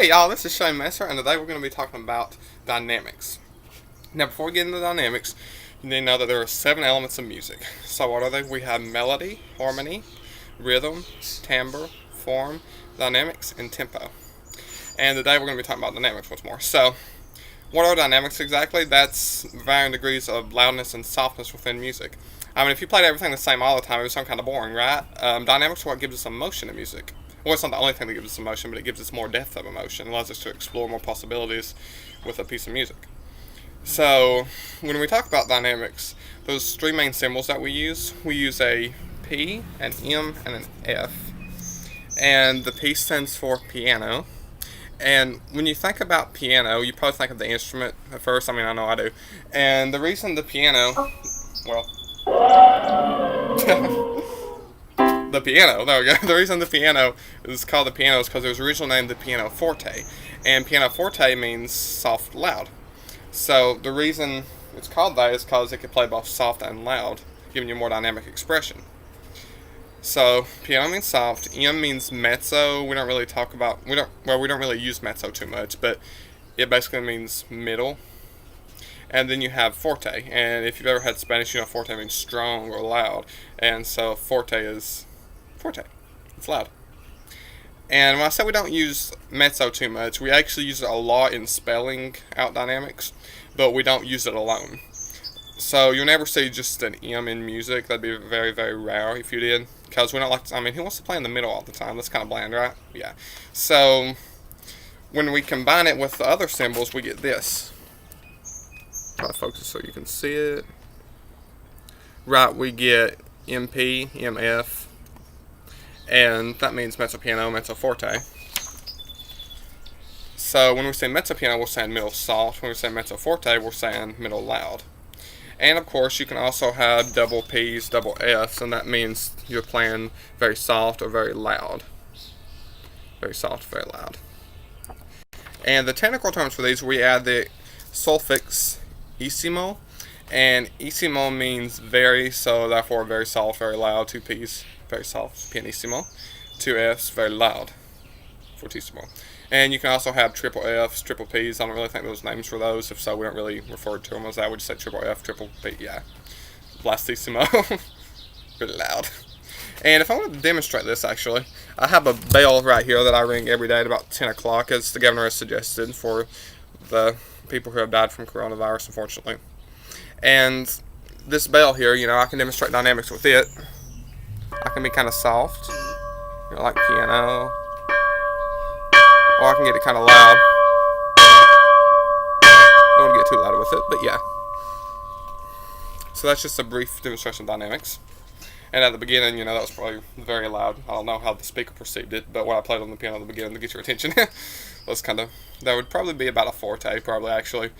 Hey y'all, this is Shane Messer, and today we're going to be talking about dynamics. Now, before we get into dynamics, you need to know that there are 7 elements of music. So what are they? We have melody, harmony, rhythm, timbre, form, dynamics, and tempo. And today we're going to be talking about dynamics once more. So, what are dynamics exactly? That's varying degrees of loudness and softness within music. I mean, if you played everything the same all the time, it would sound kind of boring, right? Dynamics are what gives us emotion in music. Well, it's not the only thing that gives us emotion, but it gives us more depth of emotion. It allows us to explore more possibilities with a piece of music. So, when we talk about dynamics, those 3 main symbols that we use a P, an M, and an F. And the P stands for piano. And when you think about piano, you probably think of the instrument at first. I mean, I know I do. And the reason the piano, well, the piano, there we go. The reason the piano is called the piano is because it was originally named the piano forte. And piano forte means soft, loud. So the reason it's called that is because it can play both soft and loud, giving you more dynamic expression. So piano means soft. M means mezzo. We don't really use mezzo too much, but it basically means middle. And then you have forte, and if you've ever had Spanish, you know forte means strong or loud, and so forte is forte. It's loud. And when I say we don't use mezzo too much, we actually use it a lot in spelling out dynamics, but we don't use it alone. So you'll never see just an M in music. That'd be very, very rare if you did, because we don't like to, I mean, who wants to play in the middle all the time? That's kind of bland, right? Yeah. So when we combine it with the other symbols, we get this. Try to focus so you can see it. Right, we get MP, MF, and that means mezzo piano, mezzo forte. So when we say mezzo piano, we're saying middle soft. When we say mezzo forte, we're saying middle loud. And of course, you can also have double P's, double F's, and that means you're playing very soft or very loud. Very soft, very loud. And the technical terms for these, we add the suffix issimo, and issimo means very, so therefore very soft, very loud. 2 P's, very soft, pianissimo. 2 F's, very loud, fortissimo. And you can also have triple F's, triple P's. I don't really think those names for those. If so, we don't really refer to them as that. We just say triple F, triple P, yeah. Blastissimo, really loud. And if I wanted to demonstrate this, actually, I have a bell right here that I ring every day at about 10 o'clock, as the governor has suggested for the people who have died from coronavirus, unfortunately. And this bell here, you know, I can demonstrate dynamics with it. I can be kind of soft, you know, like piano, or I can get it kind of loud. Don't want to get too loud with it, but yeah. So that's just a brief demonstration of dynamics. And at the beginning, you know, that was probably very loud. I don't know how the speaker perceived it, but what I played on the piano at the beginning to get your attention was kind of, that would probably be about a forte, probably actually,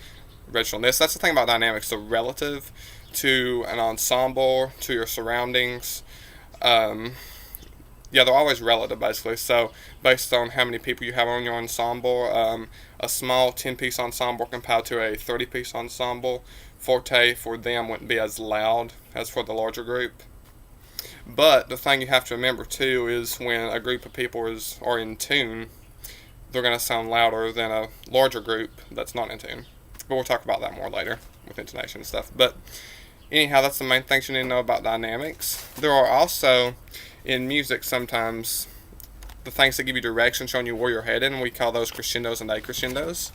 originalness. That's the thing about dynamics, the relative to an ensemble, to your surroundings. Yeah, they're always relative, basically. So, based on how many people you have on your ensemble, a small 10-piece ensemble compared to a 30-piece ensemble, forte for them wouldn't be as loud as for the larger group. But the thing you have to remember too is when a group of people are in tune, they're going to sound louder than a larger group that's not in tune. But we'll talk about that more later with intonation and stuff. But anyhow, that's the main things you need to know about dynamics. There are also, in music, sometimes the things that give you direction, showing you where you're headed, and we call those crescendos and decrescendos.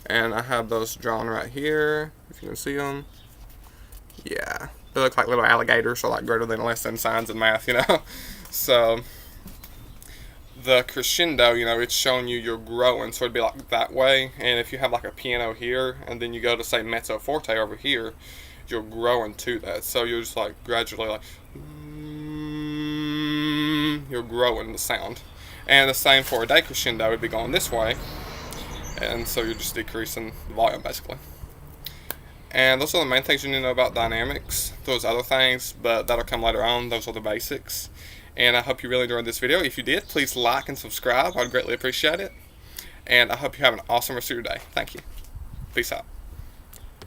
And I have those drawn right here, if you can see them. Yeah. They look like little alligators, or like greater than, less than signs in math, you know. So the crescendo, you know, it's showing you you're growing, so it'd be like that way. And if you have like a piano here, and then you go to say mezzo forte over here, you're growing to that. So you're just like gradually like you're growing the sound. And the same for a decrescendo, it'd be going this way, and so you're just decreasing the volume basically. And those are the main things you need to know about dynamics. Those other things, but that'll come later on. Those are the basics. And I hope you really enjoyed this video. If you did, please like and subscribe. I'd greatly appreciate it. And I hope you have an awesome rest of your day. Thank you. Peace out.